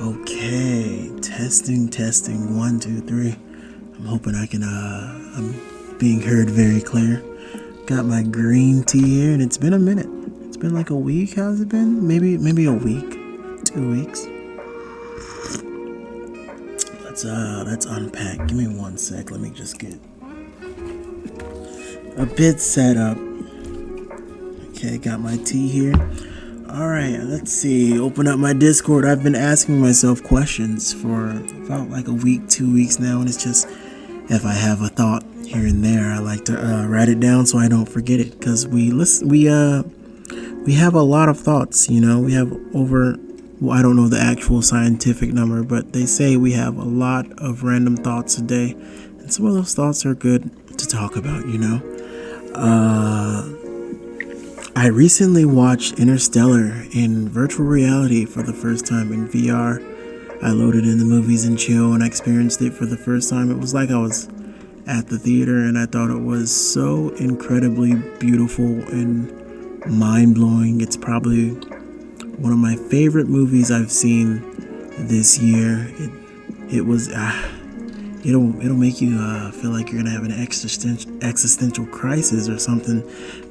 Okay, testing, 1, 2, 3. I'm hoping I'm being heard very clear. Got my green tea here, and it's been a minute. It's been like a week. How's it been? Maybe a week, 2 weeks. Let's unpack. Give me 1 sec. Let me just get a bit set up. Okay, got my tea here. Alright, let's see. Open up my Discord. I've been asking myself questions for about like a week, 2 weeks now, and it's just if I have a thought here and there, I like to write it down so I don't forget it. Because we have a lot of thoughts. We have over. Well, I don't know the actual scientific number, but they say we have a lot of random thoughts a day, and some of those thoughts are good to talk about. I recently watched Interstellar in virtual reality for the first time in VR. I loaded in the movies and chill and I experienced it for the first time. It was like I was at the theater, and I thought it was so incredibly beautiful and mind-blowing. It's probably one of my favorite movies I've seen this year. It'll make you feel like you're gonna have an existential crisis or something.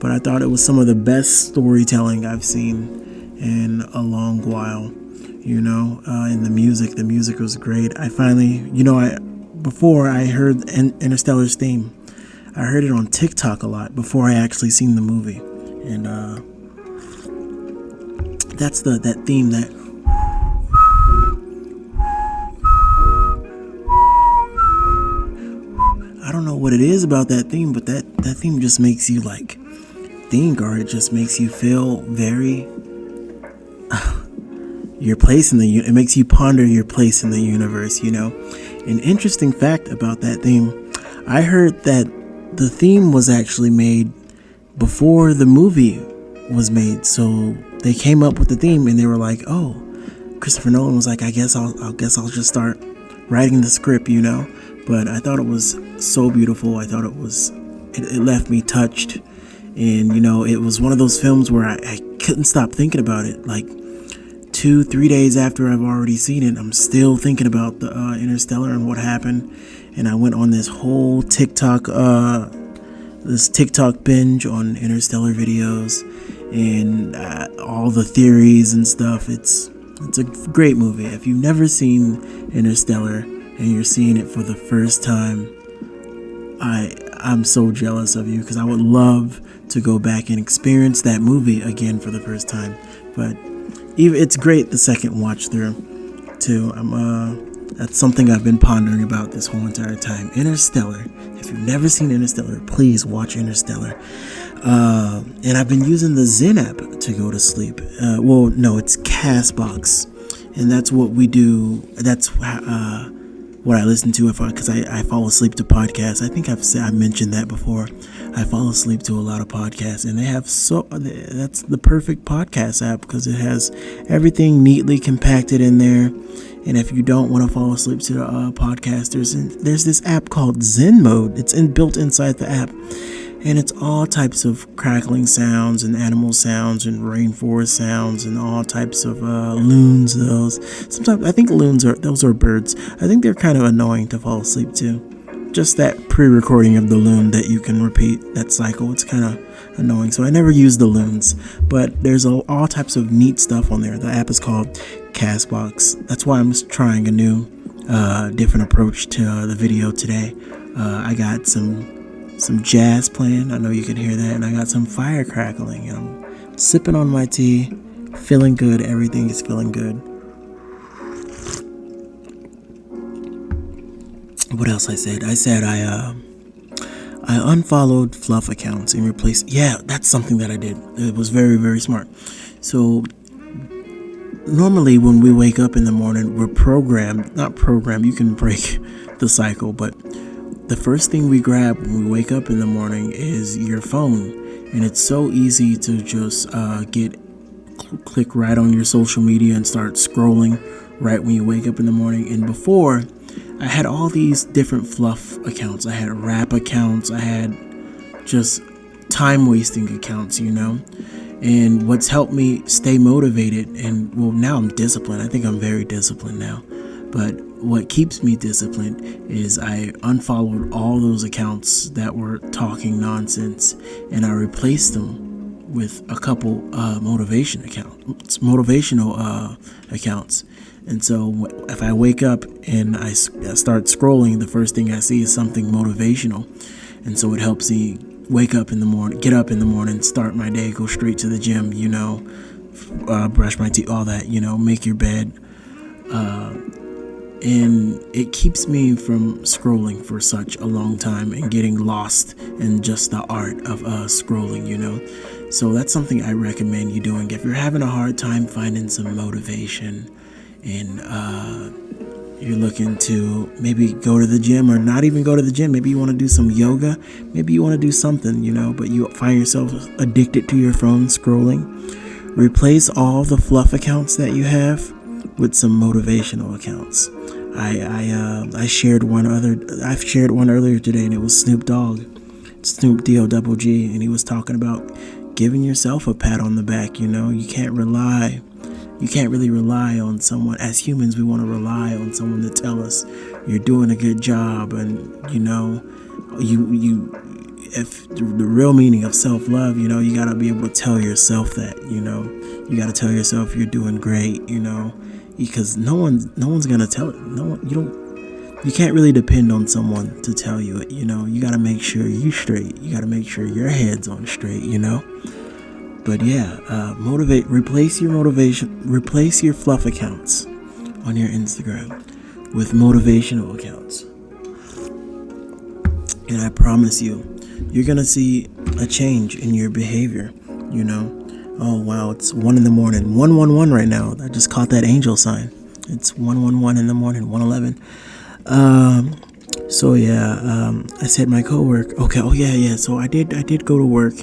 But I thought it was some of the best storytelling I've seen in a long while. And the music was great. I finally, before I heard Interstellar's theme, I heard it on TikTok a lot before I actually seen the movie, and that's that theme that. I don't know what it is about that theme, but that theme just makes you like think, or it just makes you feel very your place in it makes you ponder your place in the universe. An interesting fact about that theme, I heard that the theme was actually made before the movie was made. So they came up with the theme and they were like, oh, Christopher Nolan was like, I guess I'll just start writing the script, But I thought it was so beautiful. I thought it left me touched. And, it was one of those films where I couldn't stop thinking about it. Like 2-3 days after I've already seen it, I'm still thinking about the Interstellar and what happened. And I went on this whole TikTok binge on Interstellar videos and all the theories and stuff. It's a great movie. If you've never seen Interstellar and you're seeing it for the first time, I'm so jealous of you, because I would love to go back and experience that movie again for the first time. But it's great the second watch through too. That's something I've been pondering about this whole entire time. Interstellar. If you've never seen Interstellar, please watch Interstellar. And I've been using the Zen app to go to sleep. No, it's Castbox, and that's what we do. That's what I listen to because I fall asleep to podcasts. I think I mentioned that before. I fall asleep to a lot of podcasts, and that's the perfect podcast app because it has everything neatly compacted in there. And if you don't want to fall asleep to podcasters, there's this app called Zen Mode. It's built inside the app, and it's all types of crackling sounds and animal sounds and rainforest sounds and all types of loons. Sometimes I think those are birds. I think they're kind of annoying to fall asleep to. Just that pre-recording of the loon that you can repeat that cycle. It's kind of annoying. So I never use the loons, but there's all types of neat stuff on there. The app is called Castbox. That's why I'm trying a new, different approach to the video today. I got some jazz playing. I know you can hear that. And I got some fire crackling. And I'm sipping on my tea, feeling good. Everything is feeling good. What else I said? I said I unfollowed fluff accounts and replaced. Yeah, that's something that I did. It was very, very smart. So normally when we wake up in the morning, we're not programmed. You can break the cycle, but the first thing we grab when we wake up in the morning is your phone, and it's so easy to just click right on your social media and start scrolling right when you wake up in the morning. And before, I had all these different fluff accounts. I had rap accounts. I had just time wasting accounts, And what's helped me stay motivated, and well, now I'm disciplined. I think I'm very disciplined now. But what keeps me disciplined is I unfollowed all those accounts that were talking nonsense, and I replaced them with a couple motivational accounts. And so if I wake up and I start scrolling, the first thing I see is something motivational. And so it helps me wake up in the morning, get up in the morning, start my day, go straight to the gym, brush my teeth, all that, make your bed. And it keeps me from scrolling for such a long time and getting lost in just the art of scrolling, So that's something I recommend you doing. If you're having a hard time finding some motivation and you're looking to maybe go to the gym, or not even go to the gym, maybe you want to do some yoga, maybe you want to do something, but you find yourself addicted to your phone scrolling, replace all the fluff accounts that you have with some motivational accounts. I shared one earlier today, and it was Snoop Dogg, Snoop D-O-double-G, and he was talking about giving yourself a pat on the back. You can't really rely on someone. As humans, we want to rely on someone to tell us you're doing a good job, and if the real meaning of self-love, you got to be able to tell yourself that, you got to tell yourself you're doing great, because no one's gonna tell it. You can't really depend on someone to tell you it. You got to make sure you're straight. You got to make sure your head's on straight. But yeah, replace your fluff accounts on your Instagram with motivational accounts, and I promise you, you're gonna see a change in your behavior. Oh wow, it's 1 a.m. 111 right now. I just caught that angel sign. It's 111 in the morning, 111. So yeah, I said my coworker. Okay, oh yeah. So I did go to work,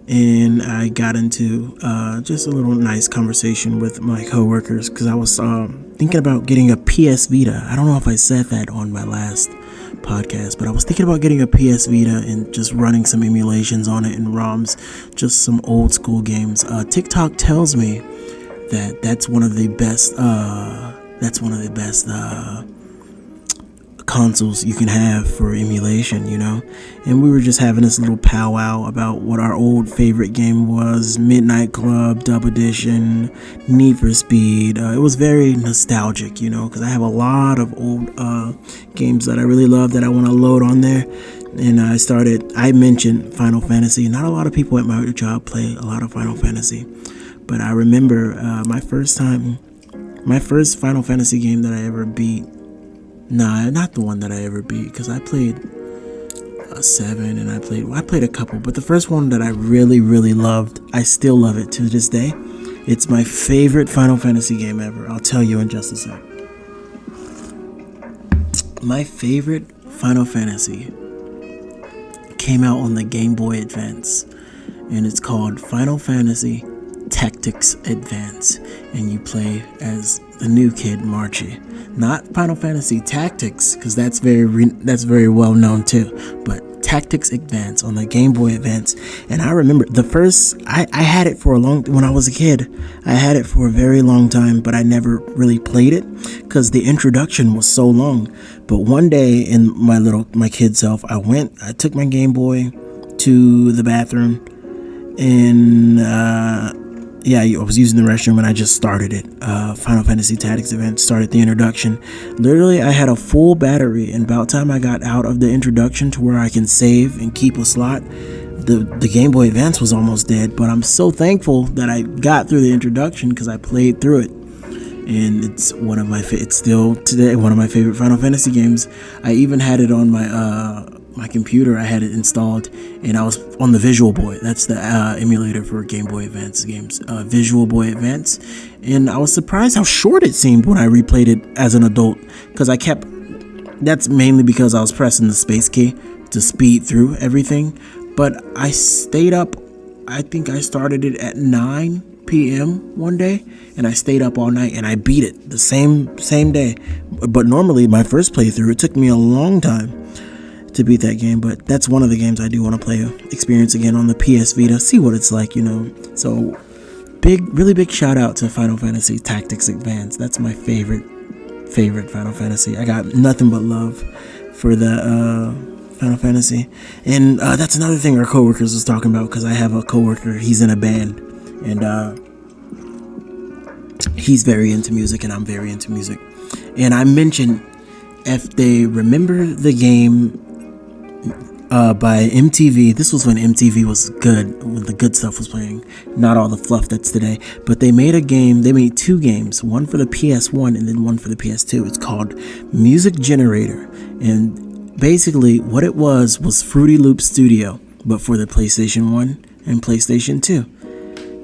and I got into just a little nice conversation with my coworkers, because I was thinking about getting a PS Vita. I don't know if I said that on my last podcast, but I was thinking about getting a PS Vita and just running some emulations on it and ROMs, just some old school games. TikTok tells me that that's one of the best consoles you can have for emulation, and we were just having this little powwow about what our old favorite game was: Midnight Club, Dub Edition, Need for Speed. It was very nostalgic, because I have a lot of old games that I really love that I want to load on there. And I mentioned Final Fantasy. Not a lot of people at my job play a lot of Final Fantasy, but I remember my first Final Fantasy game that I ever beat. Nah, not the one that I ever beat, because I played 7, and I played a couple, but the first one that I really, really loved, I still love it to this day. It's my favorite Final Fantasy game ever. I'll tell you in just a sec. My favorite Final Fantasy came out on the Game Boy Advance, and it's called Final Fantasy Tactics Advance, and you play as the new kid Marchi. Not Final Fantasy Tactics, because that's very well known too, but Tactics Advance on the Game Boy Advance. And I remember I had it for when I was a kid. I had it for a very long time, but I never really played it because the introduction was so long. But one day in my kid self, I took my Game Boy to the bathroom, and I was using the restroom, and I just started it. Final Fantasy Tactics Event, started the introduction. Literally, I had a full battery, and about time I got out of the introduction to where I can save and keep a slot, the Game Boy Advance was almost dead. But I'm so thankful that I got through the introduction, because I played through it. And it's still today one of my favorite Final Fantasy games. I even had it on my computer. I had it installed, and I was on the Visual Boy. That's the emulator for Game Boy Advance games, Visual Boy Advance. And I was surprised how short it seemed when I replayed it as an adult, because that's mainly because I was pressing the space key to speed through everything. But I stayed up. I think I started it at 9 p.m. one day, and I stayed up all night, and I beat it the same day. But normally my first playthrough, it took me a long time to beat that game, but that's one of the games I do want to play, experience again on the PS Vita, see what it's like, So really big shout out to Final Fantasy Tactics Advance. That's my favorite Final Fantasy. I got nothing but love for the Final Fantasy. And that's another thing our coworkers was talking about, because I have a coworker, he's in a band, and he's very into music and I'm very into music. And I mentioned, if they remember the game by MTV, this was when MTV was good, when the good stuff was playing, not all the fluff that's today. But they made two games, one for the PS1 and then one for the PS2. It's called Music Generator. And basically what it was Fruity Loop Studio, but for the PlayStation 1 and PlayStation 2.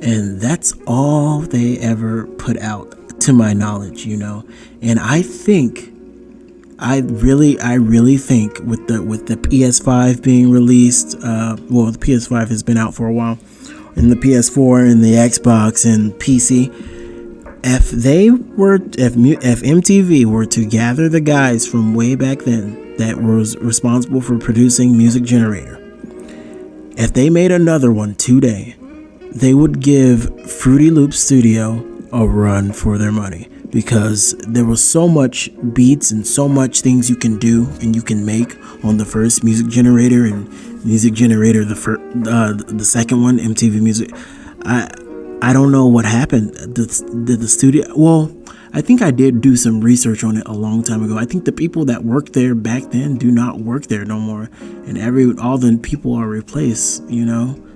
And that's all they ever put out, to my knowledge, And I really think with the PS5 being released, the PS5 has been out for a while, and the PS4 and the Xbox and PC, if MTV were to gather the guys from way back then that was responsible for producing Music Generator, if they made another one today, they would give Fruity Loop Studio a run for their money, because there was so much beats and so much things you can do and you can make on the first Music Generator and Music Generator the second one, MTV Music. I don't know what happened. Did the studio? Well, I think I did do some research on it a long time ago. I think the people that worked there back then do not work there no more, and all the people are replaced.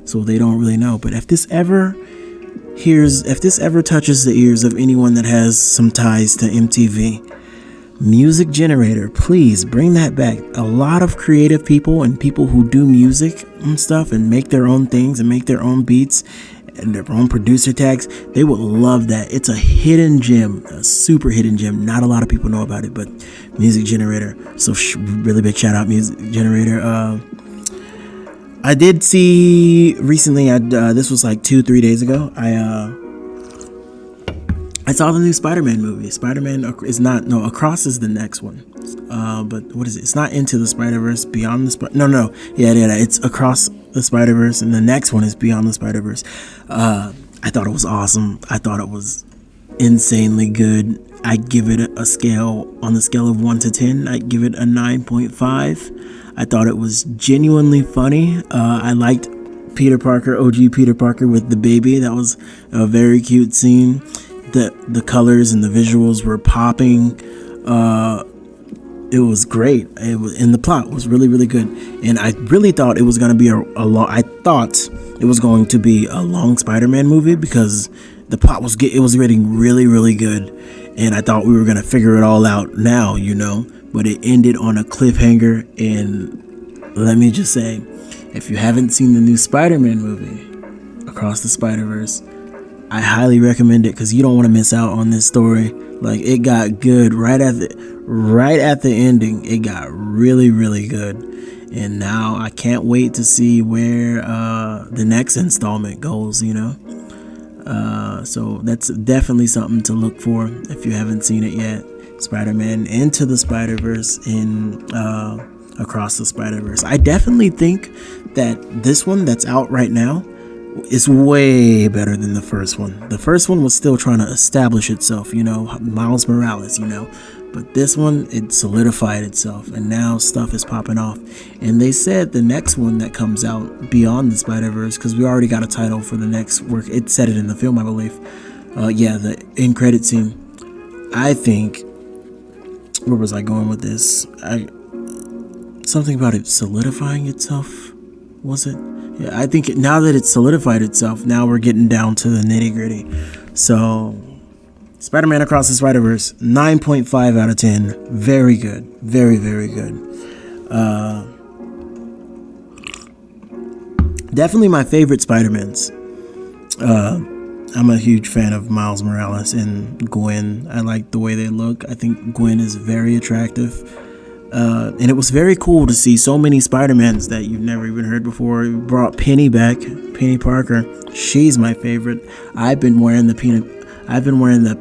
So they don't really know. But if this ever touches the ears of anyone that has some ties to MTV, Music Generator, please bring that back. A lot of creative people and people who do music and stuff and make their own things and make their own beats and their own producer tags, they would love that. It's a hidden gem, a super hidden gem. Not a lot of people know about it, but Music Generator. So really big shout out, Music Generator. I did see recently, this was like 2-3 days ago, I saw the new Spider-Man movie. Across is the next one. But what is it? It's not Into the Spider-Verse, Beyond the No. Yeah, it's Across the Spider-Verse, and the next one is Beyond the Spider-Verse. I thought it was awesome. I thought it was insanely good. I'd give it on the scale of 1 to 10, I'd give it a 9.5. I thought it was genuinely funny. I liked Peter Parker, OG Peter Parker with the baby. That was a very cute scene. The colors and the visuals were popping. It was great. And the plot was really, really good. And I really thought it was going to be a long Spider-Man movie, because the plot was getting really, really good. And I thought we were going to figure it all out now, but it ended on a cliffhanger. And let me just say, if you haven't seen the new Spider-Man movie, Across the Spider-Verse, I highly recommend it, because you don't want to miss out on this story. Like, it got good right at the ending. It got really, really good. And now I can't wait to see where the next installment goes, So that's definitely something to look for if you haven't seen it yet. Spider-Man Into the Spider-Verse in Across the Spider-Verse. I definitely think that this one that's out right now is way better than the first one. The first one was still trying to establish itself, Miles Morales, but this one, it solidified itself, and now stuff is popping off. And they said the next one that comes out, Beyond the Spider-Verse, because we already got a title for the next work. It said it in the film, I believe. The end credit scene. I think, where was I going with this? Something about it solidifying itself, was it? Yeah, I think now that it's solidified itself, now we're getting down to the nitty gritty. So, Spider-Man Across the Spider-Verse, 9.5 out of 10. Very good. Very, very good. Definitely my favorite Spider-Mans. I'm a huge fan of Miles Morales and Gwen. I like the way they look. I think Gwen is very attractive. And it was very cool to see so many Spider-Mans that you've never even heard before. We brought Penny back, Penny Parker. She's my favorite. I've been wearing the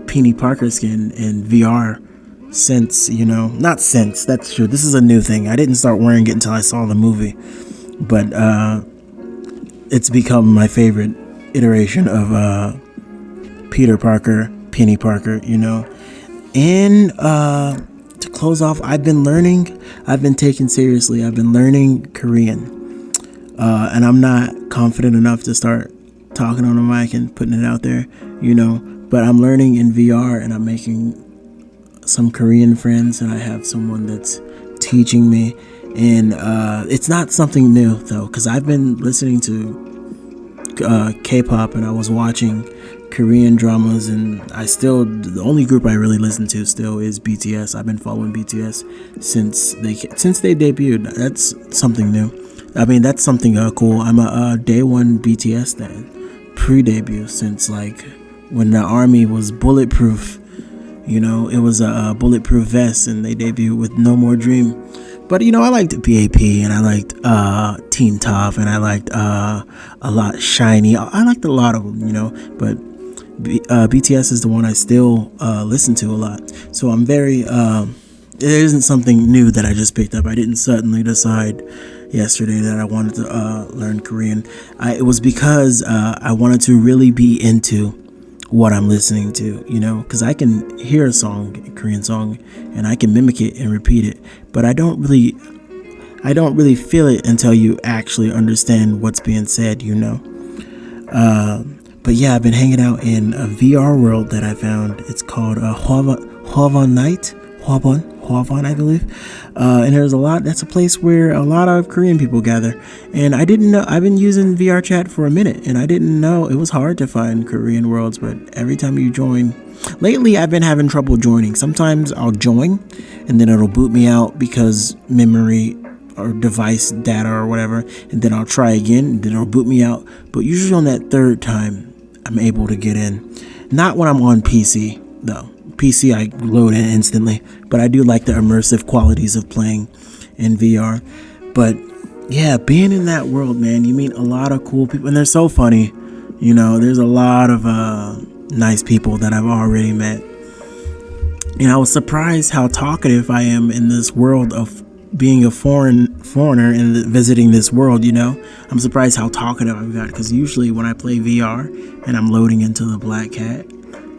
Penny Parker skin in VR since, not since, that's true. This is a new thing. I didn't start wearing it until I saw the movie, but it's become my favorite iteration of Peter Parker, Penny Parker, And to close off, I've been taken seriously. I've been learning Korean, and I'm not confident enough to start talking on a mic and putting it out there, but I'm learning in VR, and I'm making some Korean friends, and I have someone that's teaching me, and it's not something new though, because I've been listening to K-pop, and I was watching Korean dramas, and the only group I really listen to still is BTS. I've been following BTS since they debuted. That's something new. I mean, that's something cool. I'm a day one BTS fan, pre-debut, since like when the army was bulletproof. It was a bulletproof vest, and they debuted with No More Dream. But I liked BAP, and I liked Teen Top, and I liked a lot Shiny. I liked a lot of them, but BTS is the one I still listen to a lot. So I'm very it isn't something new that I just picked up. I didn't suddenly decide yesterday that I wanted to learn Korean. It was because I wanted to really be into what I'm listening to, because I can hear a Korean song, and I can mimic it and repeat it, but I don't really feel it until you actually understand what's being said, But yeah, I've been hanging out in a VR world that I found. It's called Hwavon Night. Hwavon, I believe. And that's a place where a lot of Korean people gather. And I didn't know, I've been using VR chat for a minute, and I didn't know it was hard to find Korean worlds, but every time you join, lately I've been having trouble joining. Sometimes I'll join, and then it'll boot me out because memory or device data or whatever, and then I'll try again, and then it'll boot me out. But usually on that third time, I'm able to get in. Not when I'm on PC, though. PC, I load in instantly, but I do like the immersive qualities of playing in VR. But yeah, being in that world, man, you meet a lot of cool people, and they're so funny. There's a lot of nice people that I've already met. And I was surprised how talkative I am in this world of being a foreigner and visiting this world. I'm surprised how talkative I've got, because usually when I play VR and I'm loading into the Black Cat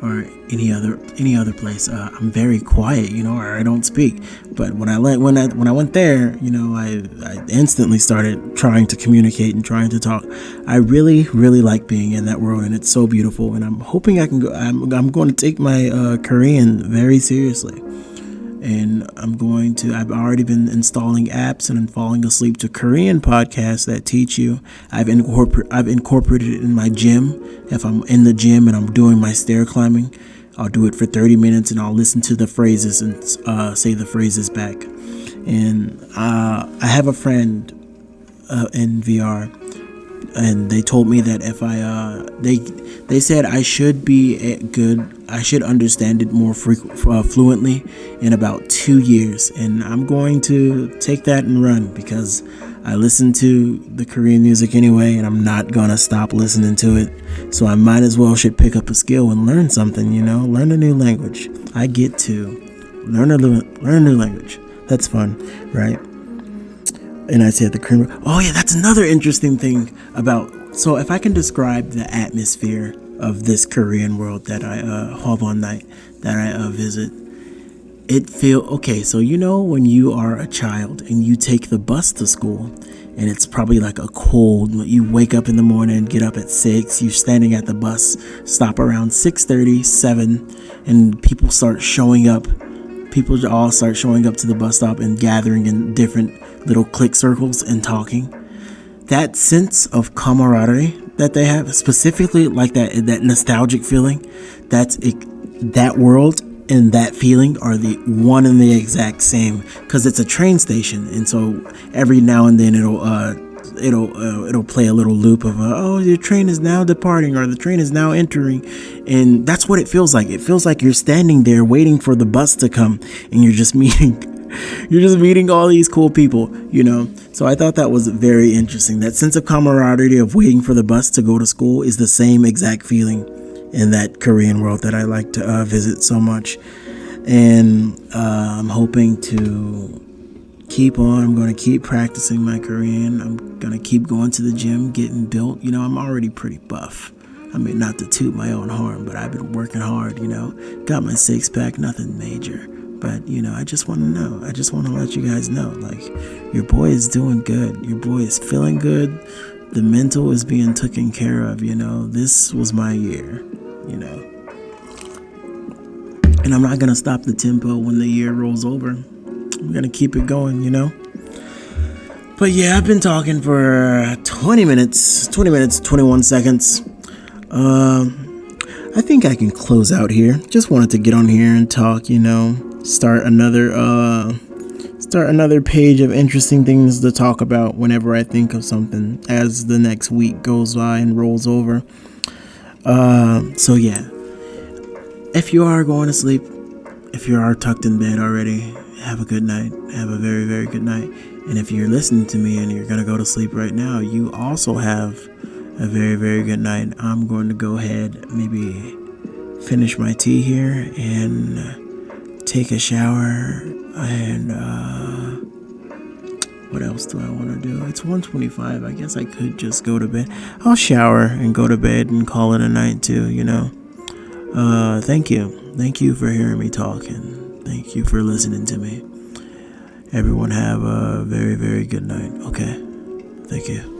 or any other place, I'm very quiet, or I don't speak. But when I went there, I instantly started trying to communicate and trying to talk. I really, really like being in that world, and it's so beautiful. And I'm hoping I can go. I'm going to take my Korean very seriously. And I've already been installing apps and falling asleep to Korean podcasts that teach you. I've incorporated it in my gym. If I'm in the gym and I'm doing my stair climbing, I'll do it for 30 minutes, and I'll listen to the phrases and say the phrases back. And I have a friend in VR, and they told me that if they said I should I should understand it more fluently in about 2 years, and I'm going to take that and run, because I listen to the Korean music anyway, and I'm not gonna stop listening to it. So I might as well should pick up a skill and learn something, learn a new language. I get to learn a new language. That's fun, right? And I said the Korean. Oh yeah, that's another interesting thing about. So if I can describe the atmosphere of this Korean world that I Hwavon Night that I visit, it okay. So when you are a child and you take the bus to school, and it's probably like a cold. You wake up in the morning, get up at 6. You're standing at the bus stop around 6:30, 7, and people start showing up. People all start showing up to the bus stop and gathering in different little clique circles and talking. That sense of camaraderie that they have, specifically like that nostalgic feeling, that world and that feeling are the one and the exact same, because it's a train station, and so every now and then it'll play a little loop of the train is now departing, or the train is now entering, and that's what it feels like. It feels like you're standing there waiting for the bus to come, and you're just meeting all these cool people, So I thought that was very interesting. That sense of camaraderie of waiting for the bus to go to school is the same exact feeling in that Korean world that I like to visit so much. And I'm hoping to keep on. I'm going to keep practicing my Korean. I'm going to keep going to the gym, getting built. I'm already pretty buff. I mean, not to toot my own horn, but I've been working hard, got my six pack, nothing major. But, I just want to know. I just want to let you guys know, like, your boy is doing good. Your boy is feeling good. The mental is being taken care of, This was my year, And I'm not going to stop the tempo when the year rolls over. I'm going to keep it going, But yeah, I've been talking for 20 minutes, 21 seconds. I think I can close out here. Just wanted to get on here and talk, start another page of interesting things to talk about whenever I think of something as the next week goes by and rolls over. So yeah, if you are going to sleep, if you are tucked in bed already, have a good night. Have a very, very good night. And if you're listening to me and you're going to go to sleep right now, you also have a very, very good night. I'm going to go ahead, maybe finish my tea here and take a shower. And what else do I want to do? It's 1:25. I guess I could just go to bed. I'll shower and go to bed and call it a night too, Thank you. Thank you for hearing me talk, and thank you for listening to me. Everyone have a very, very good night. Okay. Thank you.